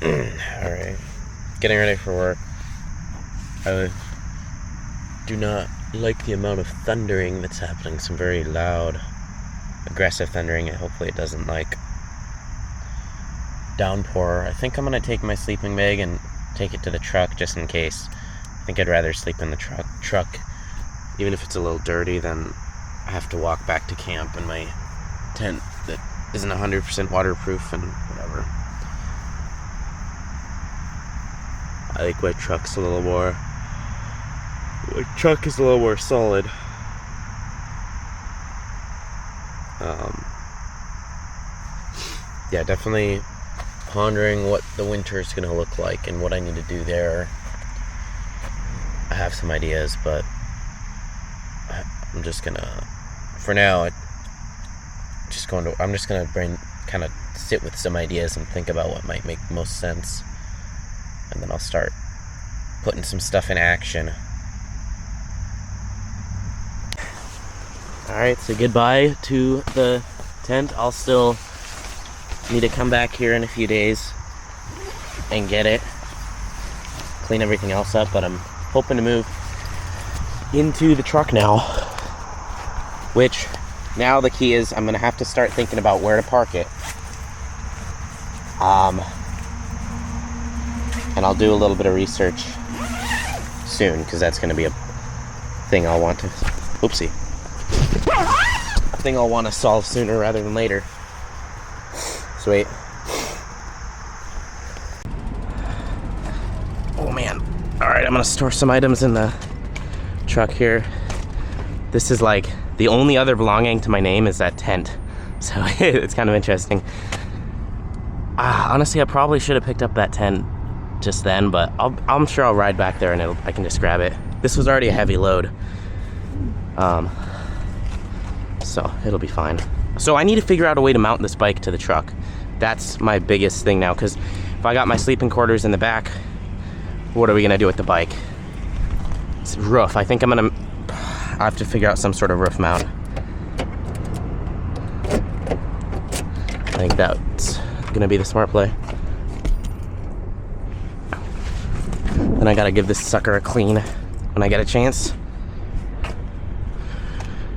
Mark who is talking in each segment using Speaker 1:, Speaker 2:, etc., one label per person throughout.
Speaker 1: Alright, getting ready for work. I do not like the amount of thundering that's happening. Some very loud, aggressive thundering, and hopefully it doesn't like downpour. I think I'm gonna take my sleeping bag and take it to the truck just in case. I think I'd rather sleep in the truck, even if it's a little dirty, than I have to walk back to camp in my tent that isn't 100% waterproof and whatever. I think my truck's a little more. My truck is a little more solid. Yeah, definitely pondering what the winter is going to look like and what I need to do there. I have some ideas, but I'm just gonna, for now, I'm just gonna kind of sit with some ideas and think about what might make most sense, and then I'll start putting some stuff in action. Alright, so goodbye to the tent. I'll still need to come back here in a few days and get it, clean everything else up, but I'm hoping to move into the truck now, which now the key is I'm gonna have to start thinking about where to park it. And I'll do a little bit of research soon, because that's gonna be a thing I'll want to, a thing I'll want to solve sooner rather than later. Sweet. Oh man. Alright, I'm gonna store some items in the truck here. This is like the only other belonging to my name is that tent, so it's kind of interesting. Honestly, I probably should have picked up that tent just then, but I'm sure I'll ride back there and I can just grab it. This was already a heavy load, so it'll be fine. So I need to figure out a way to mount this bike to the truck. That's my biggest thing now, because if I got my sleeping quarters in the back, what are we gonna do with the bike? It's roof. I think I have to figure out some sort of roof mount. I think that's gonna be the smart play. Then I gotta give this sucker a clean when I get a chance.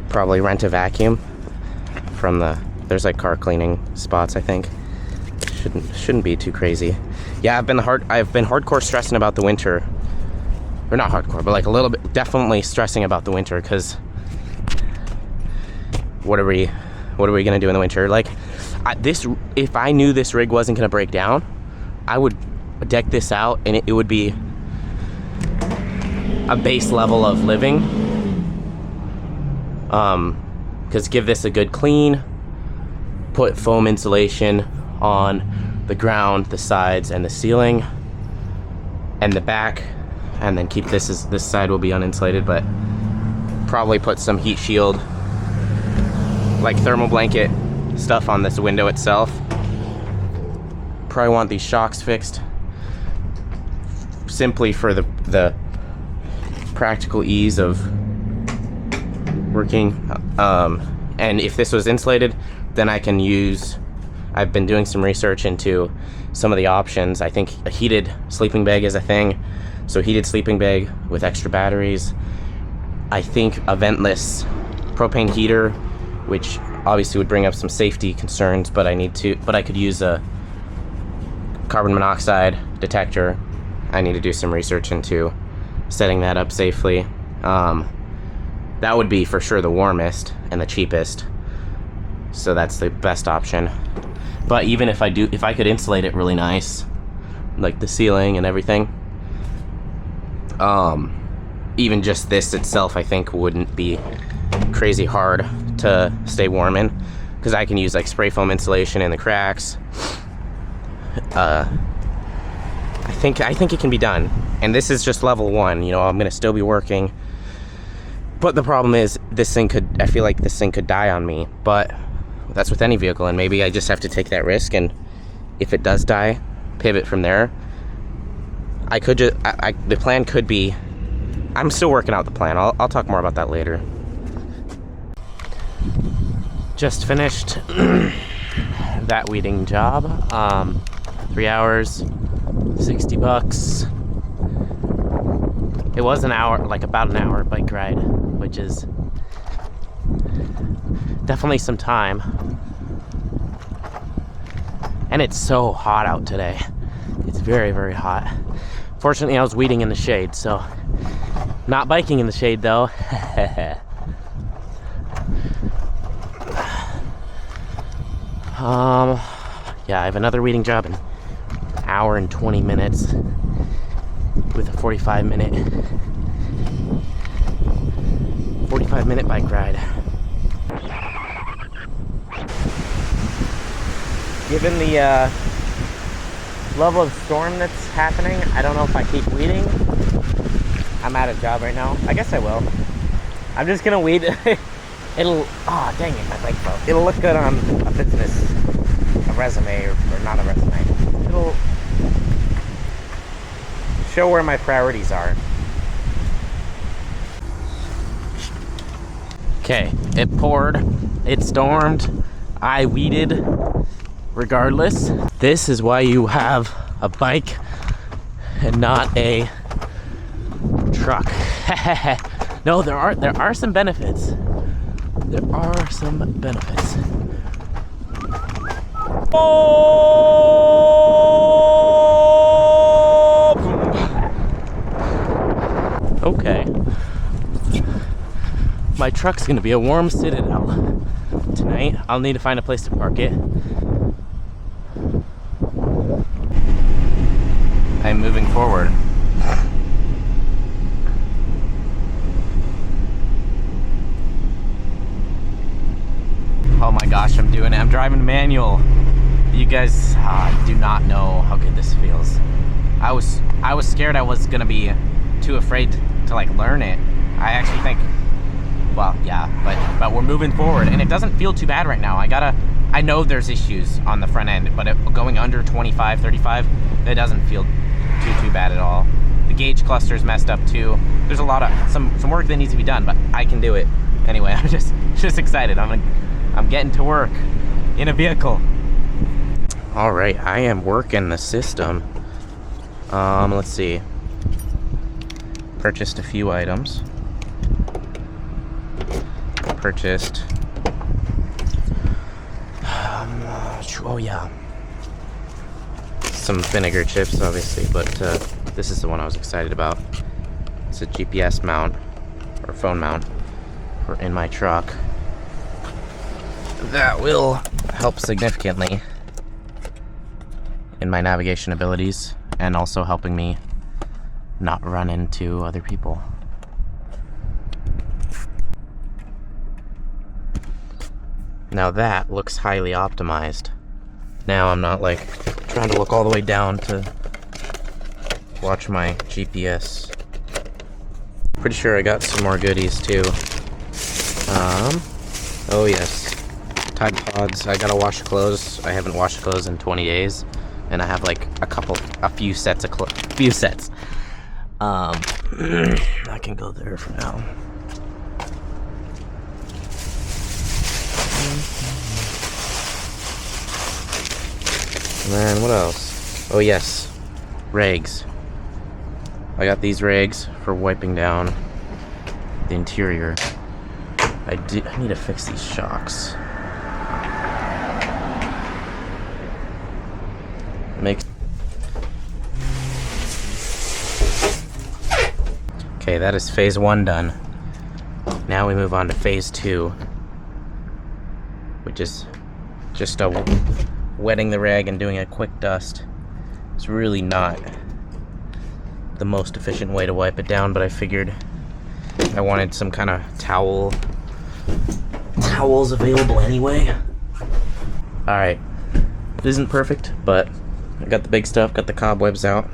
Speaker 1: Probably rent a vacuum from there's like car cleaning spots, I think. Shouldn't be too crazy. Yeah, I've been hardcore stressing about the winter. Or not hardcore, but like a little bit, definitely stressing about the winter, because what are we gonna do in the winter? Like, if I knew this rig wasn't gonna break down, I would deck this out and it would be a base level of living. Because give this a good clean, put foam insulation on the ground, the sides, and the ceiling, and the back, and then keep this side will be uninsulated, but probably put some heat shield, like thermal blanket stuff on this window itself. Probably want these shocks fixed, simply for the practical ease of working. And if this was insulated, then I've been doing some research into some of the options. I think a heated sleeping bag is a thing. So heated sleeping bag with extra batteries. I think a ventless propane heater, which obviously would bring up some safety concerns, but I could use a carbon monoxide detector. I need to do some research into setting that up safely. That would be for sure the warmest and the cheapest. So that's the best option. But even if I could insulate it really nice, like the ceiling and everything, even just this itself, I think wouldn't be crazy hard to stay warm in, because I can use like spray foam insulation in the cracks. I think it can be done. And this is just level 1, you know, I'm gonna still be working. But the problem is, I feel like this thing could die on me, but that's with any vehicle, and maybe I just have to take that risk, and if it does die, pivot from there. The plan could be, I'm still working out the plan. I'll talk more about that later. Just finished that weeding job. 3 hours, $60. It was an hour, like about an hour bike ride, which is definitely some time. And it's so hot out today. It's very, very hot. Fortunately, I was weeding in the shade, so not biking in the shade though. Yeah, I have another weeding job in an hour and 20 minutes with a 45-minute bike ride. Given the level of storm that's happening, I don't know if I keep weeding. I'm out of job right now. I guess I will. I'm just gonna weed. It'll, oh dang it, my bike fell. It'll look good on a business, a resume, or not a resume. It'll show where my priorities are. Okay, it poured, it stormed, I weeded regardless. This is why you have a bike and not a truck. No, there are some benefits. There are some benefits. Oh! Okay. My truck's gonna be a warm citadel tonight. I'll need to find a place to park it. I'm moving forward. Oh my gosh, I'm doing it. I'm driving manual. You guys do not know how good this feels. I was scared I was gonna be too afraid to like learn it. I actually think, well, yeah, but we're moving forward and it doesn't feel too bad right now. I know there's issues on the front end, but going under 25, 35, it doesn't feel too bad at all. The gauge cluster is messed up too. There's a lot of some work that needs to be done, but I can do it. Anyway, I'm just excited. I'm getting to work in a vehicle. All right, I am working the system. Let's see. Purchased a few items. Purchased. Oh yeah. Some vinegar chips, obviously, but this is the one I was excited about. It's a GPS mount or phone mount in my truck. That will help significantly in my navigation abilities and also helping me not run into other people. Now that looks highly optimized. Now I'm not like trying to look all the way down to watch my GPS. Pretty sure I got some more goodies too. Oh yes. Tide Pods. I gotta wash clothes. I haven't washed clothes in 20 days, and I have like a few sets of few sets. I can go there for now. And then what else? Oh yes, rags. I got these rags for wiping down the interior. I need to fix these shocks. Okay, that is phase 1 done. Now we move on to phase 2, which is just wetting the rag and doing a quick dust. It's really not the most efficient way to wipe it down, but I figured I wanted some kind of towels available anyway. Alright, it isn't perfect, but I got the big stuff, got the cobwebs out.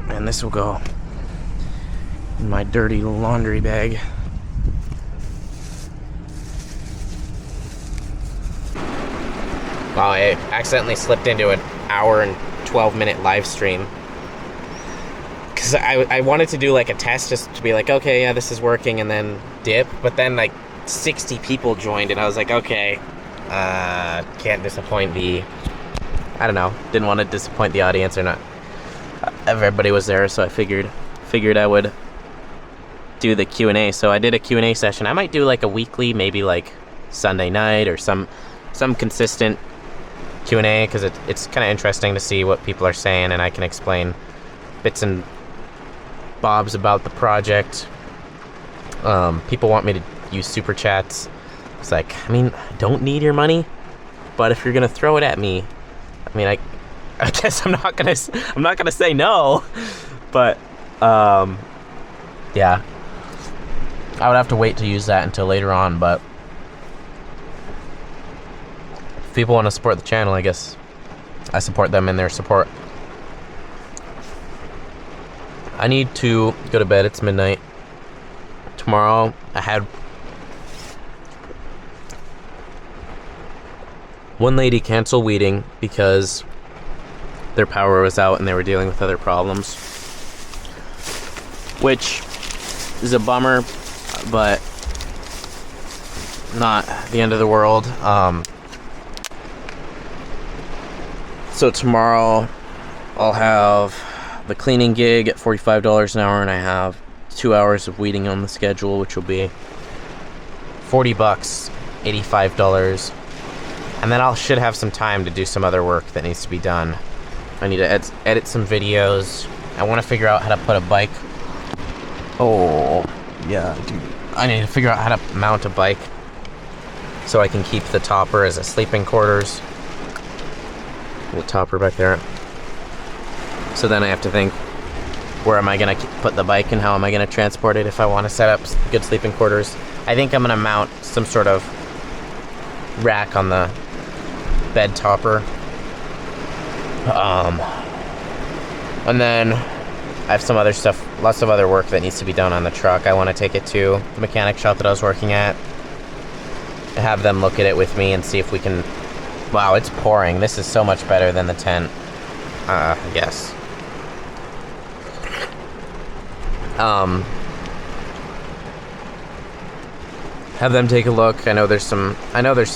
Speaker 1: And this will go in my dirty laundry bag. Wow, I accidentally slipped into an hour and 12-minute live stream. Because I wanted to do like a test just to be like, okay, yeah, this is working, and then dip. But then like 60 people joined, and I was like, okay, Can't disappoint I don't know, didn't want to disappoint the audience or not. Everybody was there, so I figured I would do the Q&A. So I did a Q&A session. I might do like a weekly, maybe like Sunday night or some consistent Q&A, because it's kind of interesting to see what people are saying, and I can explain bits and bobs about the project. People want me to use super chats. It's like, I mean, I don't need your money, but if you're gonna throw it at me, I mean, I guess I'm not gonna say no, but yeah, I would have to wait to use that until later on. But if people want to support the channel, I guess I support them in their support. I need to go to bed. It's midnight. Tomorrow, I had one lady cancel weeding because their power was out and they were dealing with other problems, which is a bummer, but not the end of the world. So tomorrow I'll have the cleaning gig at $45 an hour, and I have 2 hours of weeding on the schedule, which will be $40, $85. And then I should have some time to do some other work that needs to be done. I need to edit some videos. I want to figure out how to put a bike. Oh, yeah, dude. I need to figure out how to mount a bike so I can keep the topper as a sleeping quarters. The topper back there. So then I have to think, where am I going to put the bike and how am I going to transport it if I want to set up good sleeping quarters. I think I'm going to mount some sort of rack on the bed topper. And then I have some other stuff, lots of other work that needs to be done on the truck. I want to take it to the mechanic shop that I was working at and have them look at it with me and see if we can... Wow, it's pouring. This is so much better than the tent. I guess. Have them take a look. I know there's some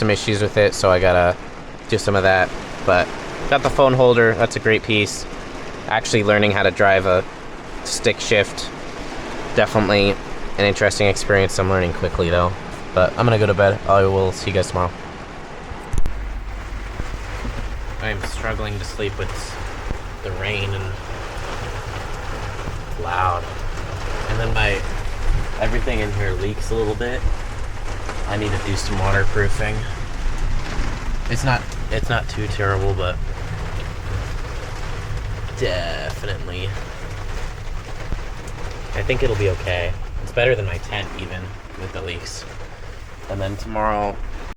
Speaker 1: issues with it, so I gotta do some of that. But got the phone holder. That's a great piece. Actually learning how to drive a stick shift, definitely an interesting experience. I'm learning quickly though. But I'm gonna go to bed. I will see you guys tomorrow. I'm struggling to sleep with the rain and loud, and then everything in here leaks a little bit. I need to do some waterproofing. It's not too terrible, but definitely I think it'll be okay. It's better than my tent even with the leaks. And then tomorrow